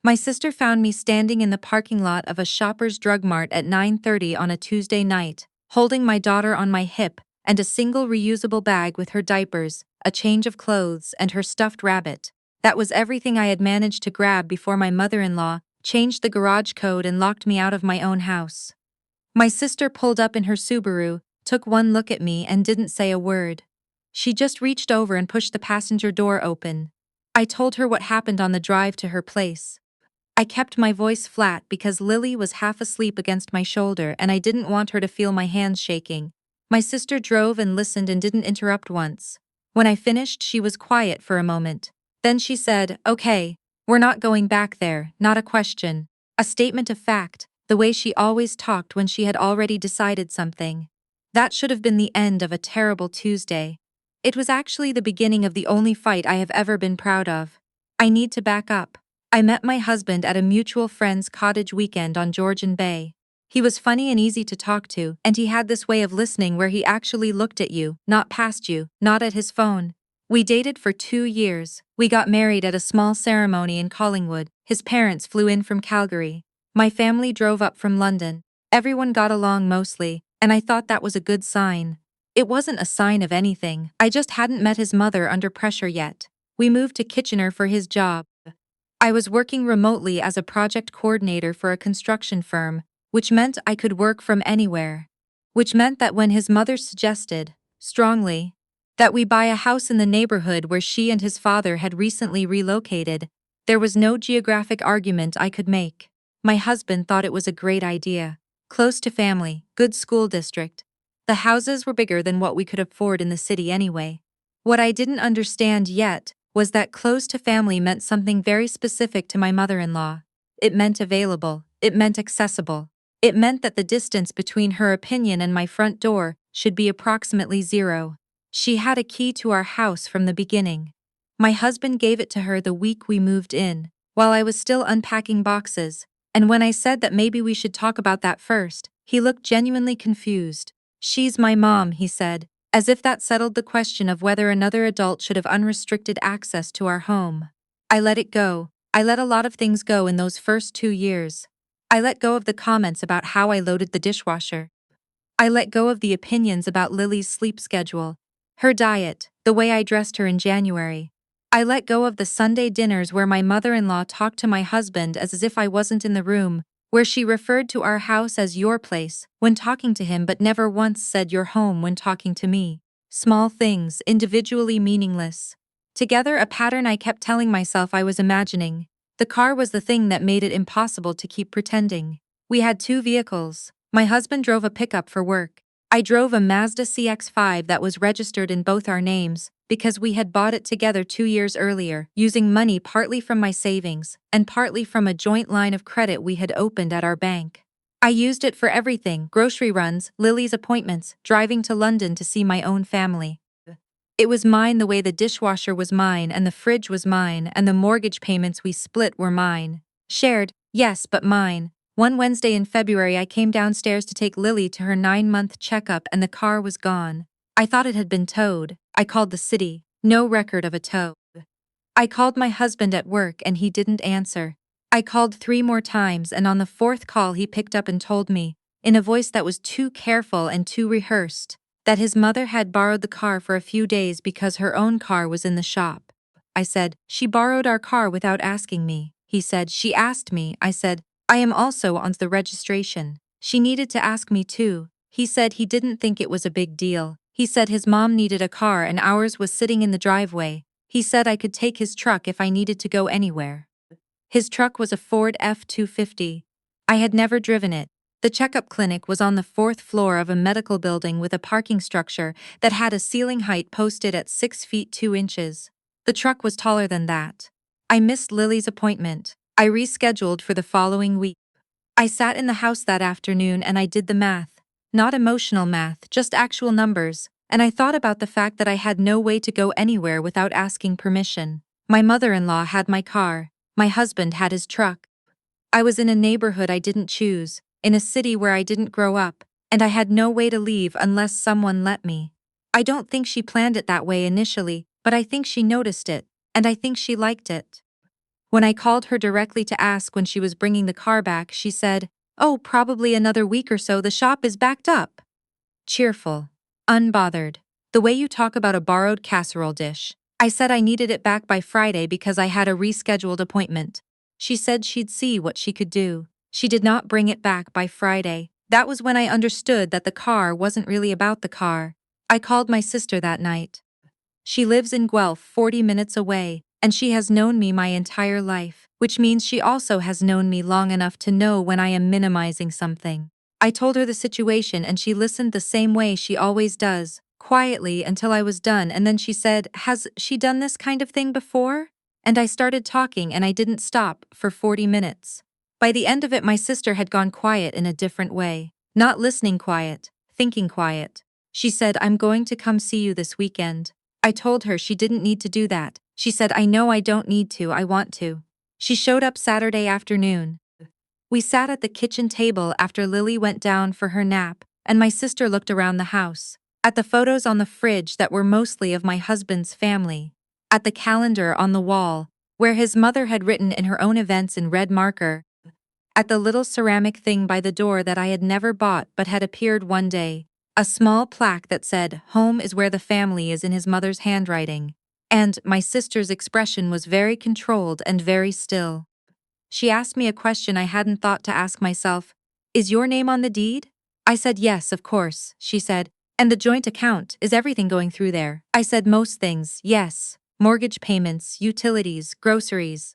My sister found me standing in the parking lot of a Shoppers Drug Mart at 9:30 on a Tuesday night, holding my daughter on my hip and a single reusable bag with her diapers, a change of clothes, and her stuffed rabbit. That was everything I had managed to grab before my mother-in-law changed the garage code and locked me out of my own house. My sister pulled up in her Subaru, took one look at me, and didn't say a word. She just reached over and pushed the passenger door open. I told her what happened on the drive to her place. I kept my voice flat because Lily was half asleep against my shoulder and I didn't want her to feel my hands shaking. My sister drove and listened and didn't interrupt once. When I finished, she was quiet for a moment. Then she said, "Okay, we're not going back there, not a question." A statement of fact, the way she always talked when she had already decided something. That should have been the end of a terrible Tuesday. It was actually the beginning of the only fight I have ever been proud of. I need to back up. I met my husband at a mutual friend's cottage weekend on Georgian Bay. He was funny and easy to talk to, and he had this way of listening where he actually looked at you, not past you, not at his phone. We dated for 2 years. We got married at a small ceremony in Collingwood. His parents flew in from Calgary. My family drove up from London. Everyone got along mostly, and I thought that was a good sign. It wasn't a sign of anything. I just hadn't met his mother under pressure yet. We moved to Kitchener for his job. I was working remotely as a project coordinator for a construction firm, which meant I could work from anywhere. Which meant that when his mother suggested, strongly, that we buy a house in the neighborhood where she and his father had recently relocated, there was no geographic argument I could make. My husband thought it was a great idea. Close to family, good school district. The houses were bigger than what we could afford in the city anyway. What I didn't understand yet was that close to family meant something very specific to my mother-in-law. It meant available, it meant accessible. It meant that the distance between her opinion and my front door should be approximately 0. She had a key to our house from the beginning. My husband gave it to her the week we moved in, while I was still unpacking boxes, and when I said that maybe we should talk about that first, he looked genuinely confused. "She's my mom," he said, as if that settled the question of whether another adult should have unrestricted access to our home. I let it go. I let a lot of things go in those first 2 years. I let go of the comments about how I loaded the dishwasher. I let go of the opinions about Lily's sleep schedule, her diet, the way I dressed her in January. I let go of the Sunday dinners where my mother-in-law talked to my husband as if I wasn't in the room, where she referred to our house as your place when talking to him but never once said your home when talking to me. Small things, individually meaningless. Together, a pattern I kept telling myself I was imagining. The car was the thing that made it impossible to keep pretending. We had 2 vehicles. My husband drove a pickup for work. I drove a Mazda CX-5 that was registered in both our names, because we had bought it together 2 years earlier, using money partly from my savings and partly from a joint line of credit we had opened at our bank. I used it for everything: grocery runs, Lily's appointments, driving to London to see my own family. It was mine the way the dishwasher was mine and the fridge was mine and the mortgage payments we split were mine. Shared, yes, but mine. One Wednesday in February I came downstairs to take Lily to her 9-month checkup and the car was gone. I thought it had been towed. I called the city. No record of a tow. I called my husband at work and he didn't answer. I called 3 more times and on the 4th call he picked up and told me, in a voice that was too careful and too rehearsed, that his mother had borrowed the car for a few days because her own car was in the shop. I said, "She borrowed our car without asking me." He said, "She asked me." I said, "I am also on the registration." "She needed to ask me too." He said he didn't think it was a big deal. He said his mom needed a car and ours was sitting in the driveway. He said I could take his truck if I needed to go anywhere. His truck was a Ford F-250. I had never driven it. The checkup clinic was on the 4th floor of a medical building with a parking structure that had a ceiling height posted at 6 feet 2 inches. The truck was taller than that. I missed Lily's appointment. I rescheduled for the following week. I sat in the house that afternoon and I did the math. Not emotional math, just actual numbers, and I thought about the fact that I had no way to go anywhere without asking permission. My mother-in-law had my car. My husband had his truck. I was in a neighborhood I didn't choose, in a city where I didn't grow up, and I had no way to leave unless someone let me. I don't think she planned it that way initially, but I think she noticed it, and I think she liked it. When I called her directly to ask when she was bringing the car back, she said, "Oh, probably another week or so, the shop is backed up." Cheerful. Unbothered. The way you talk about a borrowed casserole dish. I said I needed it back by Friday because I had a rescheduled appointment. She said she'd see what she could do. She did not bring it back by Friday. That was when I understood that the car wasn't really about the car. I called my sister that night. She lives in Guelph, 40 minutes away, and she has known me my entire life, which means she also has known me long enough to know when I am minimizing something. I told her the situation and she listened the same way she always does, quietly until I was done, and then she said, "Has she done this kind of thing before?" And I started talking and I didn't stop for 40 minutes. By the end of it, my sister had gone quiet in a different way. Not listening quiet, thinking quiet. She said, "I'm going to come see you this weekend." I told her she didn't need to do that. She said, "I know I don't need to, I want to." She showed up Saturday afternoon. We sat at the kitchen table after Lily went down for her nap, and my sister looked around the house. At the photos on the fridge that were mostly of my husband's family. At the calendar on the wall, where his mother had written in her own events in red marker. At the little ceramic thing by the door that I had never bought but had appeared one day. A small plaque that said, "Home is where the family is," in his mother's handwriting. And my sister's expression was very controlled and very still. She asked me a question I hadn't thought to ask myself. "Is your name on the deed?" I said, "Yes, of course," she said. "And the joint account, is everything going through there?" I said, "Most things, yes. Mortgage payments, utilities, groceries."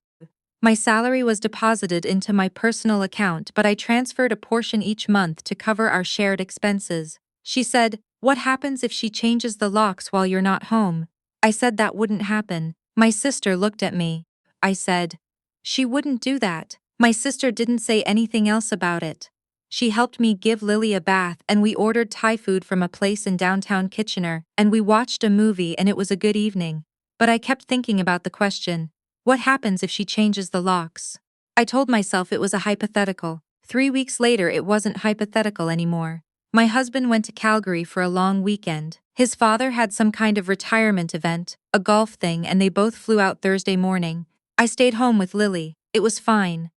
My salary was deposited into my personal account, but I transferred a portion each month to cover our shared expenses. She said, "What happens if she changes the locks while you're not home?" I said that wouldn't happen. My sister looked at me. I said, "She wouldn't do that." My sister didn't say anything else about it. She helped me give Lily a bath and we ordered Thai food from a place in downtown Kitchener, and we watched a movie and it was a good evening. But I kept thinking about the question, what happens if she changes the locks? I told myself it was a hypothetical. 3 weeks later it wasn't hypothetical anymore. My husband went to Calgary for a long weekend. His father had some kind of retirement event, a golf thing, and they both flew out Thursday morning. I stayed home with Lily. It was fine.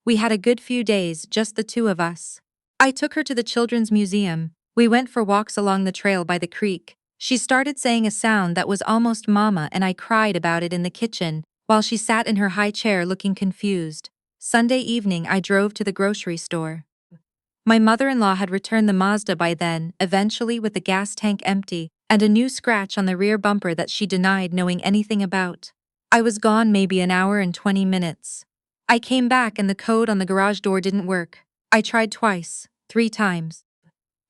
We had a good few days, just the two of us. I took her to the Children's Museum. We went for walks along the trail by the creek. She started saying a sound that was almost mama, and I cried about it in the kitchen, while she sat in her high chair looking confused. Sunday evening I drove to the grocery store. My mother-in-law had returned the Mazda by then, eventually with the gas tank empty, and a new scratch on the rear bumper that she denied knowing anything about. I was gone maybe an hour and 20 minutes. I came back and the code on the garage door didn't work. I tried twice, 3 times.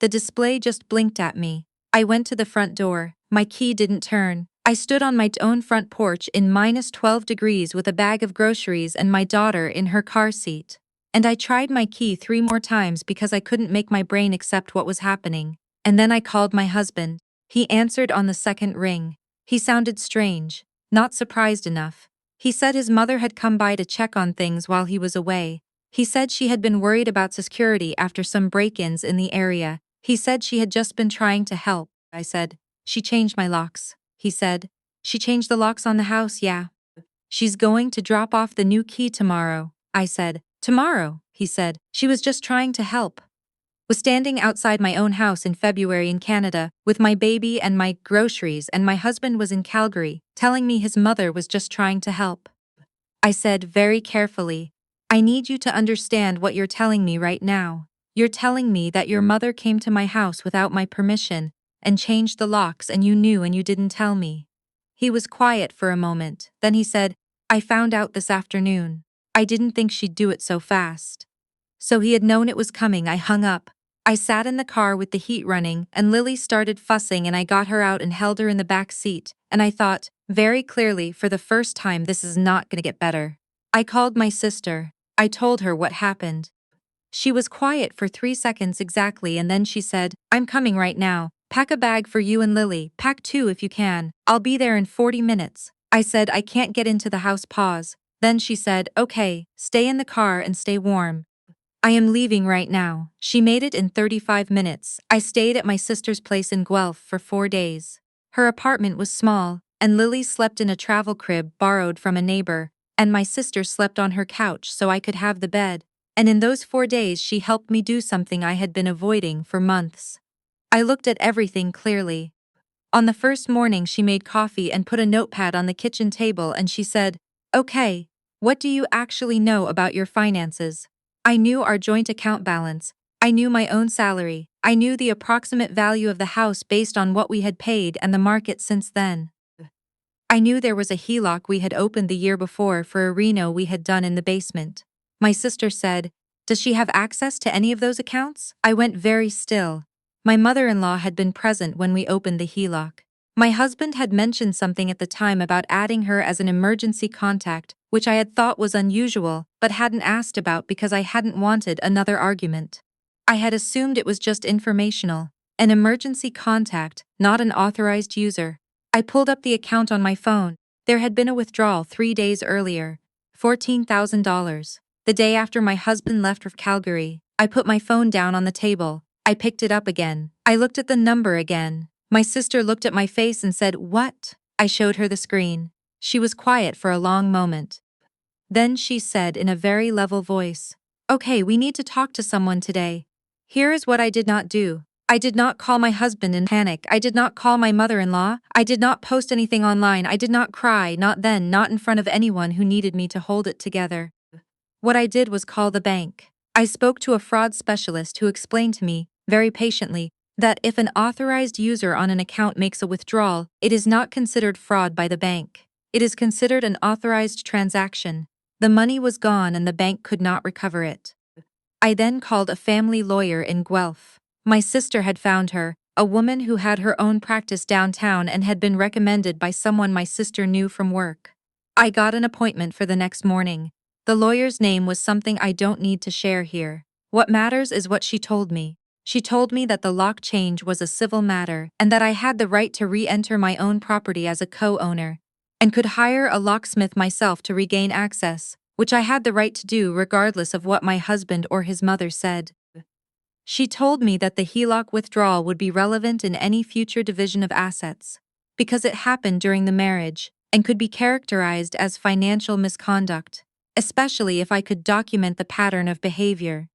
The display just blinked at me. I went to the front door. My key didn't turn. I stood on my own front porch in -12 degrees with a bag of groceries and my daughter in her car seat. And I tried my key 3 more times because I couldn't make my brain accept what was happening. And then I called my husband. He answered on the second ring. He sounded strange, not surprised enough. He said his mother had come by to check on things while he was away. He said she had been worried about security after some break-ins in the area. He said she had just been trying to help. I said, "She changed my locks." He said, "She changed the locks on the house, yeah. She's going to drop off the new key tomorrow." I said, "Tomorrow?" He said, "She was just trying to help." Was standing outside my own house in February in Canada, with my baby and my groceries, and my husband was in Calgary, telling me his mother was just trying to help. I said very carefully, "I need you to understand what you're telling me right now. You're telling me that your mother came to my house without my permission, and changed the locks, and you knew and you didn't tell me." He was quiet for a moment, then he said, "I found out this afternoon. I didn't think she'd do it so fast." So he had known it was coming. I hung up. I sat in the car with the heat running, and Lily started fussing, and I got her out and held her in the back seat, and I thought, very clearly, for the first time, this is not gonna get better. I called my sister. I told her what happened. She was quiet for 3 seconds exactly, and then she said, "I'm coming right now. Pack a bag for you and Lily. Pack 2 if you can. I'll be there in 40 minutes. I said, "I can't get into the house." Pause. Then she said, "Okay, stay in the car and stay warm. I am leaving right now." She made it in 35 minutes. I stayed at my sister's place in Guelph for 4 days. Her apartment was small, and Lily slept in a travel crib borrowed from a neighbor, and my sister slept on her couch so I could have the bed. And in those 4 days she helped me do something I had been avoiding for months. I looked at everything clearly. On the first morning she made coffee and put a notepad on the kitchen table and she said, "Okay, what do you actually know about your finances?" I knew our joint account balance. I knew my own salary. I knew the approximate value of the house based on what we had paid and the market since then. I knew there was a HELOC we had opened the year before for a reno we had done in the basement. My sister said, "Does she have access to any of those accounts?" I went very still. My mother-in-law had been present when we opened the HELOC. My husband had mentioned something at the time about adding her as an emergency contact, which I had thought was unusual, but hadn't asked about because I hadn't wanted another argument. I had assumed it was just informational, an emergency contact, not an authorized user. I pulled up the account on my phone. There had been a withdrawal 3 days earlier, $14,000. The day after my husband left for Calgary, I put my phone down on the table. I picked it up again. I looked at the number again. My sister looked at my face and said, "What?" I showed her the screen. She was quiet for a long moment. Then she said in a very level voice, "Okay, we need to talk to someone today. Here is what I did not do. I did not call my husband in panic. I did not call my mother-in-law. I did not post anything online. I did not cry, not then, not in front of anyone who needed me to hold it together. What I did was call the bank. I spoke to a fraud specialist who explained to me, very patiently, that if an authorized user on an account makes a withdrawal, it is not considered fraud by the bank. It is considered an authorized transaction. The money was gone and the bank could not recover it. I then called a family lawyer in Guelph. My sister had found her, a woman who had her own practice downtown and had been recommended by someone my sister knew from work. I got an appointment for the next morning. The lawyer's name was something I don't need to share here. What matters is what she told me. She told me that the lock change was a civil matter and that I had the right to re-enter my own property as a co-owner, and could hire a locksmith myself to regain access, which I had the right to do regardless of what my husband or his mother said. She told me that the HELOC withdrawal would be relevant in any future division of assets, because it happened during the marriage, and could be characterized as financial misconduct, especially if I could document the pattern of behavior.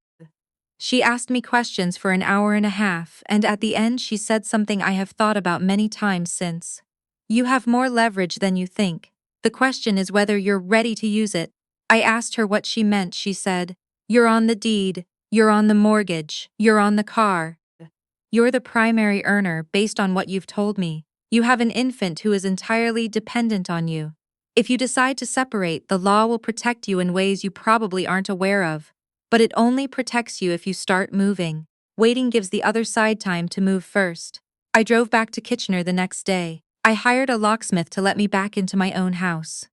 She asked me questions for an hour and a half, and at the end she said something I have thought about many times since. "You have more leverage than you think. The question is whether you're ready to use it." I asked her what she meant. She said, "You're on the deed, you're on the mortgage, you're on the car. You're the primary earner based on what you've told me. You have an infant who is entirely dependent on you. If you decide to separate, the law will protect you in ways you probably aren't aware of. But it only protects you if you start moving. Waiting gives the other side time to move first." I drove back to Kitchener the next day. I hired a locksmith to let me back into my own house.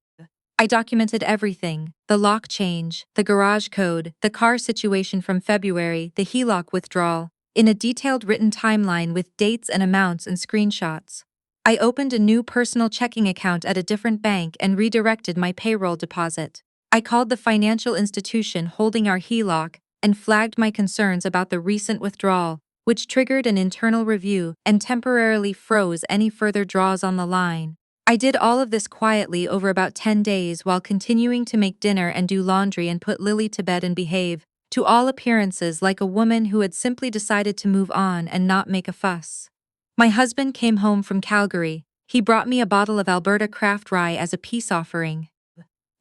I documented everything: the lock change, the garage code, the car situation from February, the HELOC withdrawal, in a detailed written timeline with dates and amounts and screenshots. I opened a new personal checking account at a different bank and redirected my payroll deposit. I called the financial institution holding our HELOC and flagged my concerns about the recent withdrawal, which triggered an internal review and temporarily froze any further draws on the line. I did all of this quietly over about 10 days while continuing to make dinner and do laundry and put Lily to bed and behave, to all appearances like a woman who had simply decided to move on and not make a fuss. My husband came home from Calgary. He brought me a bottle of Alberta craft rye as a peace offering.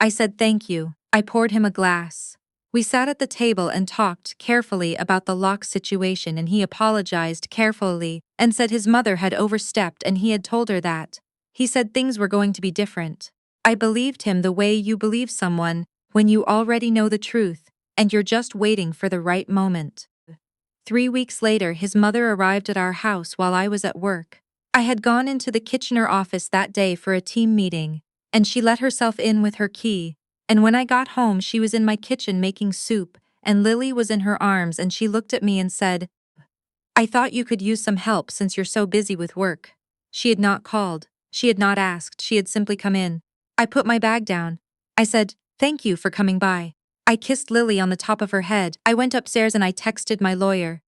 I said thank you. I poured him a glass. We sat at the table and talked carefully about the lock situation, and he apologized carefully and said his mother had overstepped and he had told her that. He said things were going to be different. I believed him the way you believe someone when you already know the truth and you're just waiting for the right moment. 3 weeks later, his mother arrived at our house while I was at work. I had gone into the Kitchener office that day for a team meeting, and she let herself in with her key. And when I got home, she was in my kitchen making soup, and Lily was in her arms, and she looked at me and said, "I thought you could use some help since you're so busy with work." She had not called. She had not asked. She had simply come in. I put my bag down. I said, "Thank you for coming by." I kissed Lily on the top of her head. I went upstairs and I texted my lawyer.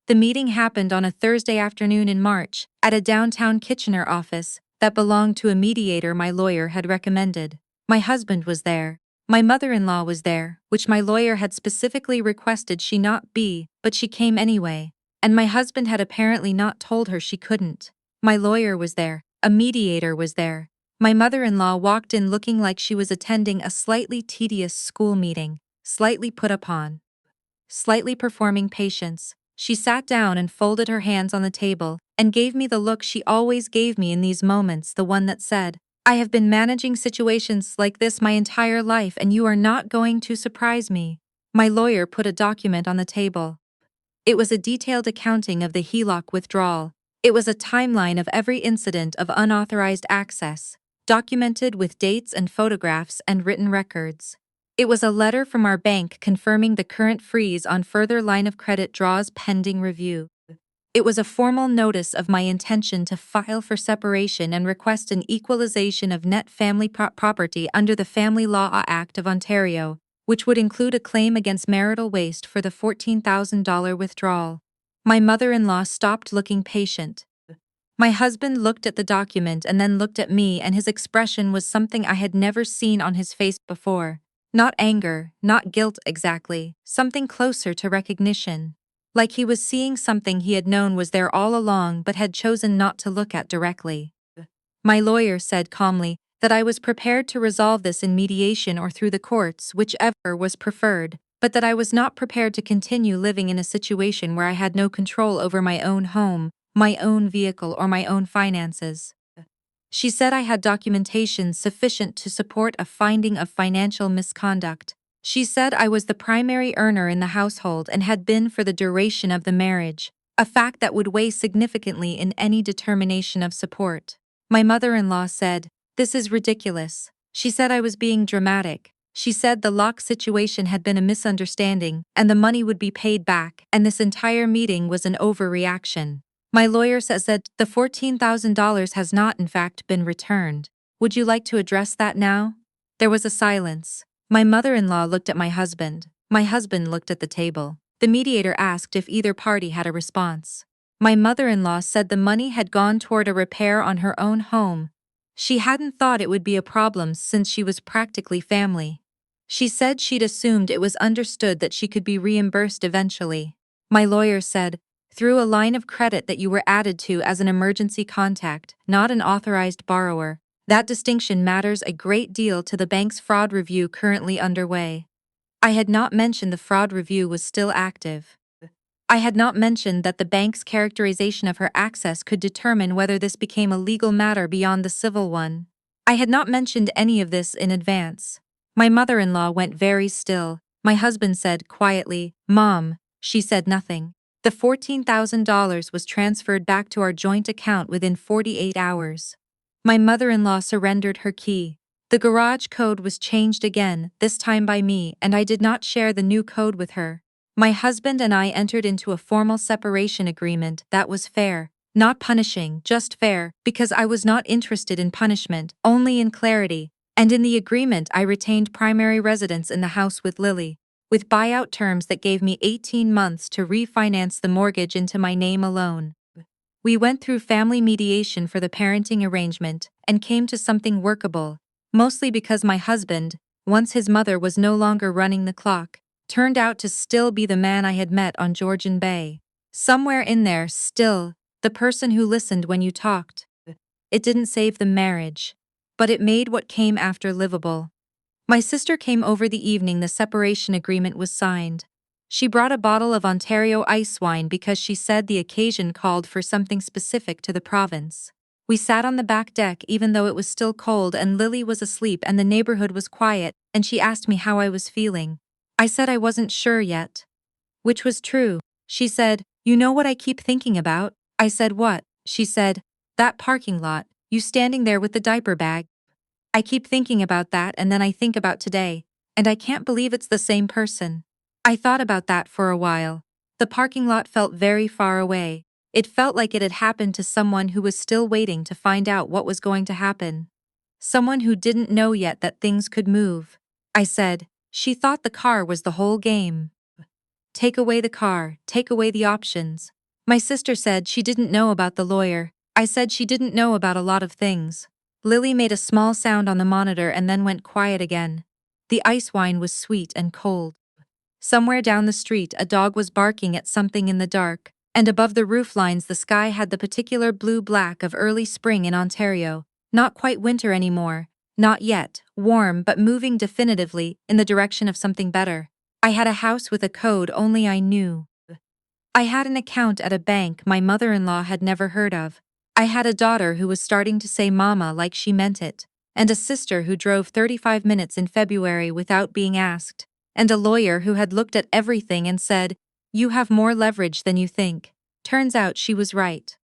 The meeting happened on a Thursday afternoon in March, at a downtown Kitchener office that belonged to a mediator my lawyer had recommended. My husband was there. My mother-in-law was there, which my lawyer had specifically requested she not be, but she came anyway. And my husband had apparently not told her she couldn't. My lawyer was there. A mediator was there. My mother-in-law walked in looking like she was attending a slightly tedious school meeting, slightly put upon, slightly performing patience. She sat down and folded her hands on the table, and gave me the look she always gave me in these moments, the one that said, "I have been managing situations like this my entire life and you are not going to surprise me." My lawyer put a document on the table. It was a detailed accounting of the HELOC withdrawal. It was a timeline of every incident of unauthorized access, documented with dates and photographs and written records. It was a letter from our bank confirming the current freeze on further line of credit draws pending review. It was a formal notice of my intention to file for separation and request an equalization of net family property under the Family Law Act of Ontario, which would include a claim against marital waste for the $14,000 withdrawal. My mother-in-law stopped looking patient. My husband looked at the document and then looked at me, and his expression was something I had never seen on his face before. Not anger, not guilt exactly, something closer to recognition. Like he was seeing something he had known was there all along but had chosen not to look at directly. My lawyer said calmly that I was prepared to resolve this in mediation or through the courts, whichever was preferred, but that I was not prepared to continue living in a situation where I had no control over my own home, my own vehicle, or my own finances. She said I had documentation sufficient to support a finding of financial misconduct. She said I was the primary earner in the household and had been for the duration of the marriage, a fact that would weigh significantly in any determination of support. My mother-in-law said, "This is ridiculous." She said I was being dramatic. She said the lock situation had been a misunderstanding and the money would be paid back, and this entire meeting was an overreaction. My lawyer said the $14,000 has not in fact been returned. Would you like to address that now? There was a silence. My mother-in-law looked at my husband. My husband looked at the table. The mediator asked if either party had a response. My mother-in-law said the money had gone toward a repair on her own home. She hadn't thought it would be a problem since she was practically family. She said she'd assumed it was understood that she could be reimbursed eventually. My lawyer said, "Through a line of credit that you were added to as an emergency contact, not an authorized borrower. That distinction matters a great deal to the bank's fraud review currently underway." I had not mentioned the fraud review was still active. I had not mentioned that the bank's characterization of her access could determine whether this became a legal matter beyond the civil one. I had not mentioned any of this in advance. My mother-in-law went very still. My husband said quietly, "Mom." She said nothing. The $14,000 was transferred back to our joint account within 48 hours. My mother-in-law surrendered her key. The garage code was changed again, this time by me, and I did not share the new code with her. My husband and I entered into a formal separation agreement that was fair, not punishing, just fair, because I was not interested in punishment, only in clarity, and in the agreement I retained primary residence in the house with Lily, with buyout terms that gave me 18 months to refinance the mortgage into my name alone. We went through family mediation for the parenting arrangement and came to something workable, mostly because my husband, once his mother was no longer running the clock, turned out to still be the man I had met on Georgian Bay. Somewhere in there, still, the person who listened when you talked. It didn't save the marriage, but it made what came after livable. My sister came over the evening the separation agreement was signed. She brought a bottle of Ontario ice wine because she said the occasion called for something specific to the province. We sat on the back deck even though it was still cold and Lily was asleep and the neighborhood was quiet, and she asked me how I was feeling. I said I wasn't sure yet. Which was true. She said, "You know what I keep thinking about?" I said, "What?" She said, "That parking lot, you standing there with the diaper bag. I keep thinking about that and then I think about today, and I can't believe it's the same person." I thought about that for a while. The parking lot felt very far away. It felt like it had happened to someone who was still waiting to find out what was going to happen. Someone who didn't know yet that things could move. I said, "She thought the car was the whole game. Take away the car, take away the options." My sister said she didn't know about the lawyer. I said she didn't know about a lot of things. Lily made a small sound on the monitor and then went quiet again. The ice wine was sweet and cold. Somewhere down the street, a dog was barking at something in the dark, and above the roof lines the sky had the particular blue-black of early spring in Ontario. Not quite winter anymore, not yet, warm but moving definitively in the direction of something better. I had a house with a code only I knew. I had an account at a bank my mother-in-law had never heard of. I had a daughter who was starting to say mama like she meant it, and a sister who drove 35 minutes in February without being asked, and a lawyer who had looked at everything and said, "You have more leverage than you think." Turns out she was right.